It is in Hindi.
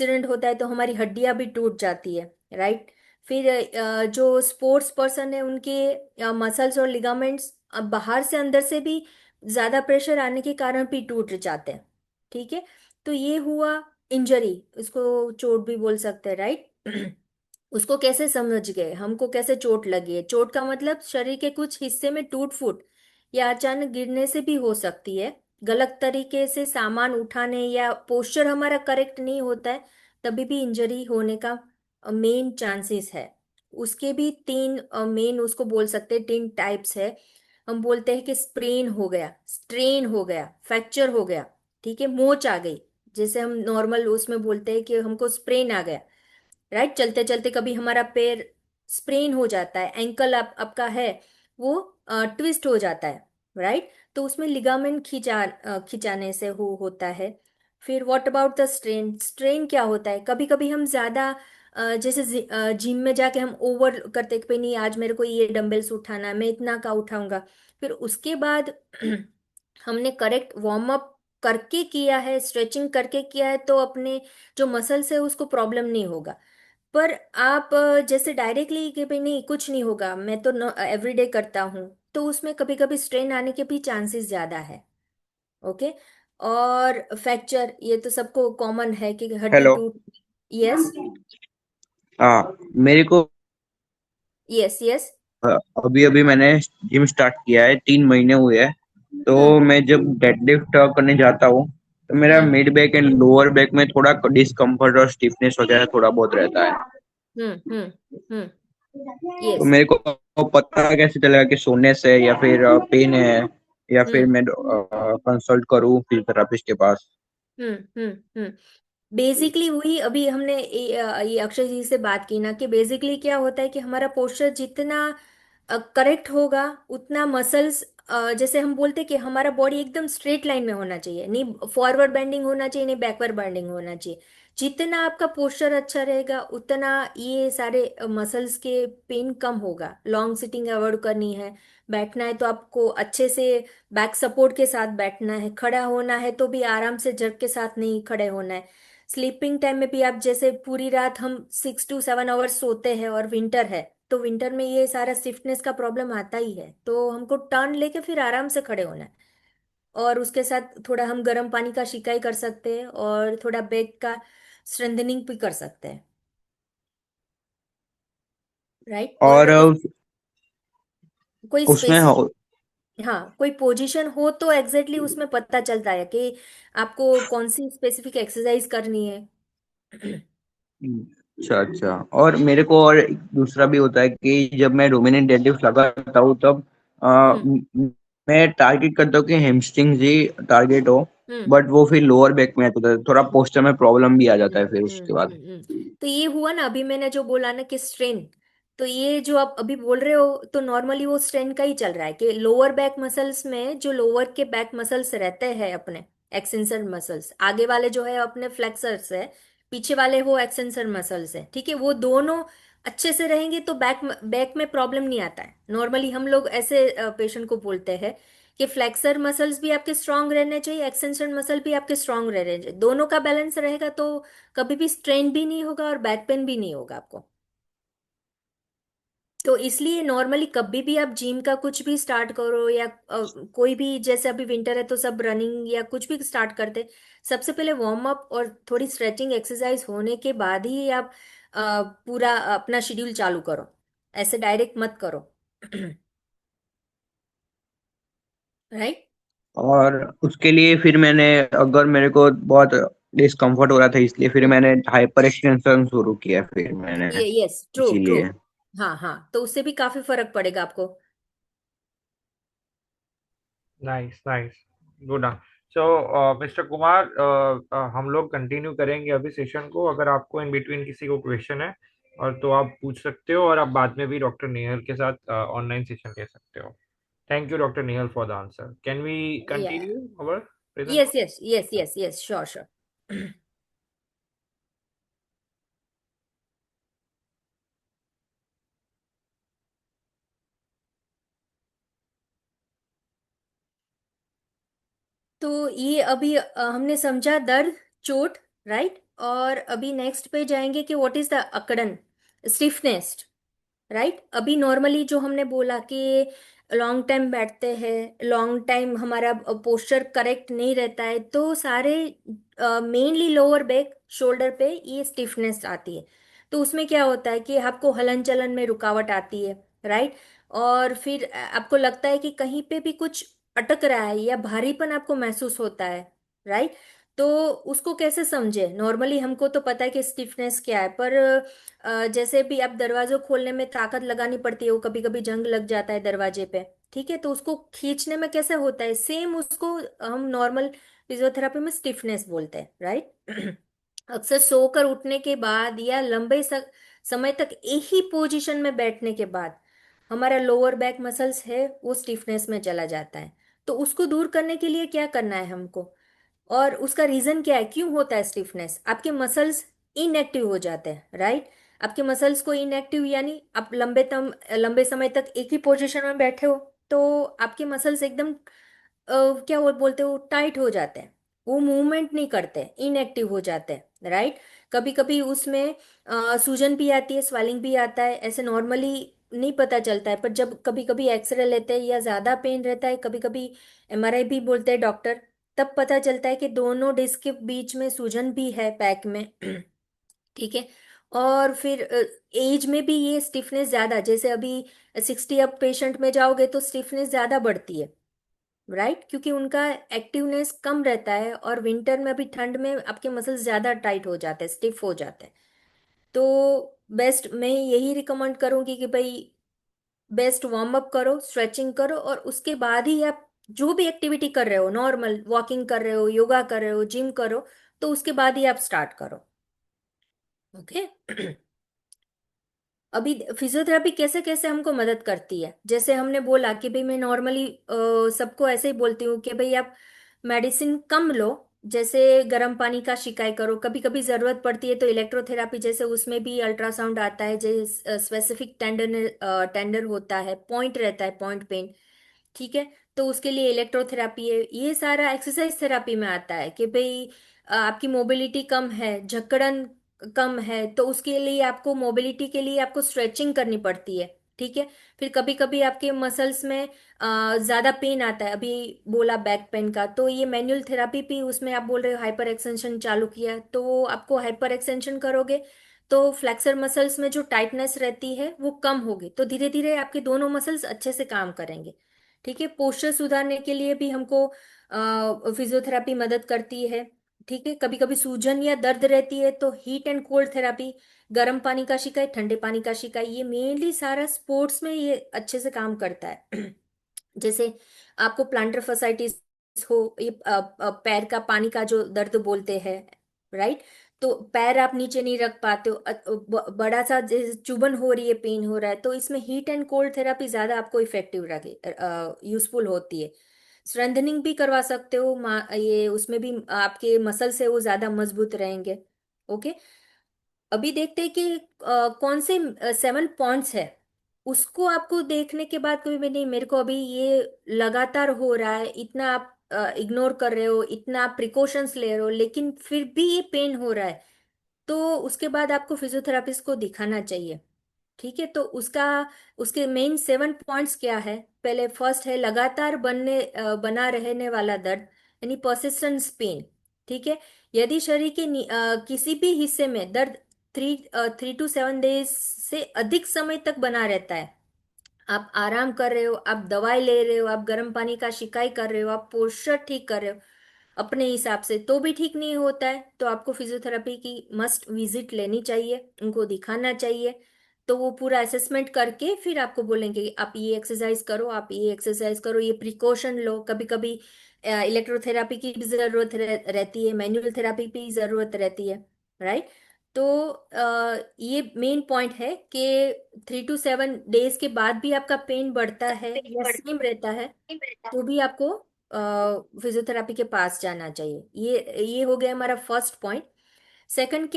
एक्सीडेंट होता है तो हमारी हड्डियां भी टूट जाती है, राइट। फिर जो स्पोर्ट्स पर्सन है उनके मसल्स और लिगामेंट्स बाहर से अंदर से भी ज्यादा प्रेशर आने के कारण भी टूट जाते हैं, ठीक है। तो ये हुआ इंजरी, इसको चोट भी बोल सकते हैं, राइट। उसको कैसे समझ गए, हमको कैसे चोट लगी है। चोट का मतलब शरीर के कुछ हिस्से में टूट फूट या अचानक गिरने से भी हो सकती है। गलत तरीके से सामान उठाने या पोस्चर हमारा करेक्ट नहीं होता है, तभी भी इंजरी होने का मेन चांसेस है। उसके भी तीन मेन उसको बोल सकते हैं, तीन टाइप्स है। हम बोलते हैं कि स्प्रेन हो गया, स्ट्रेन हो गया, फ्रैक्चर हो गया, ठीक है, मोच आ गई। जैसे हम नॉर्मल उसमें बोलते हैं कि हमको स्प्रेन आ गया, राइट। चलते चलते कभी हमारा पैर स्प्रेन हो जाता है, एंकल आपका है वो ट्विस्ट हो जाता है, राइट। तो उसमें लिगामेंट खिंचाने से होता है। फिर what about the strain, strain क्या होता है, कभी कभी हम ज्यादा जैसे जिम में जाके हम ओवर करते कि भाई नहीं आज मेरे को ये डंबल्स उठाना है, मैं इतना का उठाऊंगा। फिर उसके बाद हमने करेक्ट वार्म अप करके किया है, स्ट्रेचिंग करके किया है, तो अपने जो मसल्स है उसको प्रॉब्लम नहीं होगा। पर आप जैसे डायरेक्टली कि भाई नहीं कुछ नहीं होगा, मैं तो एवरीडे करता हूँ, तो उसमें कभी कभी स्ट्रेन आने के भी चांसेस ज्यादा है। ओके। और फ्रैक्चर ये तो सबको कॉमन है कि हड्डी हेलो। टूट। यस। हाँ, मेरे को यस यस। अभी अभी मैंने जिम स्टार्ट किया है, 3 महीने हुए हैं। तो हम्म मैं जब डेडलिफ्ट करने जाता हूँ तो मेरा hmm mid back and lower back में थोड़ा डिस्कम्फर्ट और स्टिफनेस वगैरह थोड़ा बहुत रहता है। हम्म। हम्म। तो यस। मेरे को पता कैसे चलेगा कि सोने से या फिर पेन है, या फिर हम्म मैं कंसल्ट करूँ फिजियोथेरापिस्ट के पास। हम्म। बेसिकली वही अभी हमने ये अक्षय जी से बात की ना, कि बेसिकली क्या होता है कि हमारा पोस्चर जितना करेक्ट होगा उतना मसल्स, जैसे हम बोलते हैं कि हमारा बॉडी एकदम स्ट्रेट लाइन में होना चाहिए, नहीं फॉरवर्ड बेंडिंग होना चाहिए, नहीं बैकवर्ड बेंडिंग होना चाहिए। जितना आपका पोस्चर अच्छा रहेगा उतना ये सारे मसल्स के पेन कम होगा। लॉन्ग सिटिंग अवॉइड करनी है। बैठना है तो आपको अच्छे से बैक सपोर्ट के साथ बैठना है। खड़ा होना है तो भी आराम से जग के साथ नहीं खड़े होना है। स्लीपिंग टाइम में भी आप जैसे पूरी रात हम 6 to 7 आवर्स सोते हैं और विंटर है, तो विंटर में ये सारा स्टिफनेस का प्रॉब्लम आता ही है, तो हमको टर्न लेके फिर आराम से खड़े होना है। और उसके साथ थोड़ा हम गर्म पानी का सिकाई कर सकते हैं और थोड़ा बैक का स्ट्रेंथनिंग भी कर सकते हैं, राइट। और और कोई उसमें स्पेसिफिक, हाँ कोई पोजीशन हो तो एग्जैक्टली उसमें पता चलता है कि आपको कौन सी स्पेसिफिक एक्सरसाइज करनी है। अच्छा अच्छा। और मेरे को और एक दूसरा भी होता है कि जब मैं डोमिनेंट डेडलिफ्ट लगाता हूँ तब हम्म मैं टारगेट करता हूँ कि हैमस्ट्रिंग ही टारगेट हो। हम्म बट वो फिर लोअर बैक में आता है, थोड़ा पोस्चर में प्रॉब्लम भी आ जाता है फिर उसके बाद। तो ये हुआ ना अभी मैंने जो बोला ना कि स्ट्रेन, तो ये जो आप अभी बोल रहे हो तो नॉर्मली वो स्ट्रेन का ही चल रहा है कि लोअर बैक मसल्स में जो लोअर के बैक मसल्स रहते हैं अपने एक्सटेंसर मसल्स, आगे वाले जो है अपने फ्लेक्सर्स है, पीछे वाले वो एक्सटेंसर मसल्स है, ठीक है। वो दोनों अच्छे से रहेंगे तो बैक बैक में प्रॉब्लम नहीं आता है। नॉर्मली हम लोग ऐसे पेशेंट को बोलते हैं कि फ्लेक्सर मसल्स भी आपके स्ट्रांग रहने चाहिए, एक्सटेंशन मसल भी आपके स्ट्रांग रहने चाहिए, दोनों का बैलेंस रहेगा तो कभी भी स्ट्रेन भी नहीं होगा और बैक पेन भी नहीं होगा आपको। तो इसलिए नॉर्मली कभी भी आप जिम का कुछ भी स्टार्ट करो या कोई भी, जैसे अभी विंटर है तो सब रनिंग या कुछ भी स्टार्ट करते, सबसे पहले वार्म अप और थोड़ी स्ट्रेचिंग एक्सरसाइज होने के बाद ही आप पूरा अपना शेड्यूल चालू करो, ऐसे डायरेक्ट मत करो। राइट। और उसके लिए फिर मैंने, अगर मेरे को बहुत डिस्कम्फर्ट हो रहा था इसलिए फिर मैंने हाइपर एक्सटेंशन शुरू किया फिर मैंने, ये यस ट्रू ट्रू। इसीलिए। हाँ हाँ, तो उससे भी काफी फर्क पड़ेगा आपको। Nice nice. गुड। सो मिस्टर कुमार, हम लोग कंटिन्यू करेंगे अभी सेशन को। अगर आपको इन बिटवीन किसी को क्वेश्चन है और तो आप पूछ सकते हो, और आप बाद में भी डॉक्टर नेहल के साथ ऑनलाइन सेशन ले सकते हो। Thank you doctor Nehal for the answer. Can we yeah continue our present? Yes yes yes yes yes sure sure. तो ये अभी हमने समझा दर्द, चोट, राइट, और अभी नेक्स्ट पे जाएंगे कि व्हाट इज द अकड़न, स्टिफनेस, राइट। अभी नॉर्मली जो हमने बोला कि लॉन्ग टाइम बैठते हैं, लॉन्ग टाइम हमारा पोस्चर करेक्ट नहीं रहता है, तो सारे मेनली लोअर बैक शोल्डर पे ये स्टिफनेस आती है। तो उसमें क्या होता है कि आपको हलन चलन में रुकावट आती है, राइट। और फिर आपको लगता है कि कहीं पे भी कुछ अटक रहा है या भारीपन आपको महसूस होता है, राइट। तो उसको कैसे समझे, नॉर्मली हमको तो पता है कि स्टिफनेस क्या है, पर जैसे भी आप दरवाजों खोलने में ताकत लगानी पड़ती है, वो कभी कभी जंग लग जाता है दरवाजे पे, ठीक है, तो उसको खींचने में कैसे होता है, सेम उसको हम नॉर्मल फिजियोथेरापी में स्टिफनेस बोलते हैं, राइट। अक्सर सोकर उठने के बाद या लंबे समय तक एक ही पोजीशन में बैठने के बाद हमारा लोअर बैक मसल्स है वो स्टिफनेस में चला जाता है। तो उसको दूर करने के लिए क्या करना है हमको, और उसका रीजन क्या है, क्यों होता है स्टिफनेस, आपके मसल्स इनएक्टिव हो जाते हैं, राइट। आपके मसल्स को इनएक्टिव यानी आप लंबे समय तक एक ही पोजीशन में बैठे हो, तो आपके मसल्स एकदम क्या वो बोलते हो, टाइट हो जाते हैं, वो मूवमेंट नहीं करते, इनएक्टिव हो जाते हैं, राइट। कभी कभी उसमें सूजन भी आती है, स्वेलिंग भी आता है, ऐसे नॉर्मली नहीं पता चलता है, पर जब कभी कभी एक्सरे लेते हैं या ज्यादा पेन रहता है, कभी कभी एमआरआई भी बोलते हैं डॉक्टर, तब पता चलता है कि दोनों डिस्क के बीच में सूजन भी है पैक में। ठीक है। और फिर एज में भी ये स्टिफनेस ज्यादा, जैसे अभी 60 अप पेशेंट में जाओगे तो स्टिफनेस ज्यादा बढ़ती है, राइट, क्योंकि उनका एक्टिवनेस कम रहता है, और विंटर में भी ठंड में आपके मसल्स ज्यादा टाइट हो जाते हैं, स्टिफ हो जाते हैं। तो बेस्ट मैं यही रिकमेंड करूंगी कि भाई बेस्ट वार्म अप करो, स्ट्रेचिंग करो, और उसके बाद ही आप जो भी एक्टिविटी कर रहे हो, नॉर्मल वॉकिंग कर रहे हो, योगा कर रहे हो, जिम करो, तो उसके बाद ही आप स्टार्ट करो। ओके। अभी फिजियोथेरेपी कैसे कैसे हमको मदद करती है, जैसे हमने बोला कि भाई मैं नॉर्मली सबको ऐसे ही बोलती हूँ कि भाई आप मेडिसिन कम लो, जैसे गर्म पानी का शिकाय करो, कभी कभी जरूरत पड़ती है तो इलेक्ट्रोथेरापी, जैसे उसमें भी अल्ट्रासाउंड आता है, जैसे स्पेसिफिक टेंडर होता है, पॉइंट रहता है, पॉइंट पेन, ठीक है, तो उसके लिए इलेक्ट्रोथेरापी है। ये सारा एक्सरसाइज थेरापी में आता है कि भाई आपकी मोबिलिटी कम है, झकड़न कम है, तो उसके लिए आपको मोबिलिटी के लिए आपको स्ट्रेचिंग करनी पड़ती है, ठीक है। फिर कभी कभी आपके मसल्स में ज्यादा पेन आता है, अभी बोला बैक पेन का, तो ये मैनुअल थेरापी भी, उसमें आप बोल रहे हो हाइपर एक्सटेंशन चालू किया, तो आपको हाइपर एक्सटेंशन करोगे तो फ्लेक्सर मसल्स में जो टाइटनेस रहती है वो कम होगी, तो धीरे धीरे आपके दोनों मसल्स अच्छे से काम करेंगे, ठीक है। पोस्चर सुधारने के लिए भी हमको फिजियोथेरापी मदद करती है, ठीक है। कभी कभी सूजन या दर्द रहती है तो हीट एंड कोल्ड थेरापी, गर्म पानी का शिकाय, ठंडे पानी का शिकाय, ये मेनली सारा स्पोर्ट्स में ये अच्छे से काम करता है। जैसे आपको प्लांटर फसाइटिस हो, ये पैर का पानी का जो दर्द बोलते हैं, राइट, तो पैर आप नीचे नहीं रख पाते हो, बड़ा सा जैसे चुभन हो रही है, पेन हो रहा है, तो इसमें हीट एंड कोल्ड थेरापी ज्यादा आपको इफेक्टिव रहे, यूजफुल होती है। स्ट्रेंथनिंग भी करवा सकते हो, ये उसमें भी आपके मसल से वो ज्यादा मजबूत रहेंगे। ओके। अभी देखते हैं कि कौन से 7 पॉइंट्स है, उसको आपको देखने के बाद कभी भी नहीं, मेरे को अभी ये लगातार हो रहा है, इतना आप इग्नोर कर रहे हो, इतना आप प्रिकॉशंस ले रहे हो, लेकिन फिर भी ये पेन हो रहा है, तो उसके बाद आपको फिजियोथेरापिस्ट को दिखाना चाहिए, ठीक है। तो उसका उसके मेन 7 पॉइंट्स क्या है, पहले फर्स्ट है लगातार बना रहने वाला दर्द, यानी परसिस्टेंस पेन, ठीक है। यदि शरीर के किसी भी हिस्से में दर्द 3 to 7 डेज से अधिक समय तक बना रहता है, आप आराम कर रहे हो, आप दवाई ले रहे हो, आप गर्म पानी का शिकाय कर रहे हो, आप पोस्चर ठीक कर रहे हो अपने हिसाब से, तो भी ठीक नहीं होता है, तो आपको फिजियोथेरेपी की मस्ट विजिट लेनी चाहिए, उनको दिखाना चाहिए। तो वो पूरा असेसमेंट करके फिर आपको बोलेंगे कि आप ये एक्सरसाइज करो, आप ये एक्सरसाइज करो, ये प्रिकॉशन लो। कभी कभी इलेक्ट्रोथेरापी की भी जरूरत रहती है, मैनुअल थेरापी की जरूरत रहती है, राइट। तो ये मेन पॉइंट है कि 3 to 7 डेज के बाद भी आपका पेन बढ़ता है या सेम रहता है, तो भी आपको फिजियोथेरापी के पास जाना चाहिए। ये हो गया हमारा फर्स्ट पॉइंट। सेकंड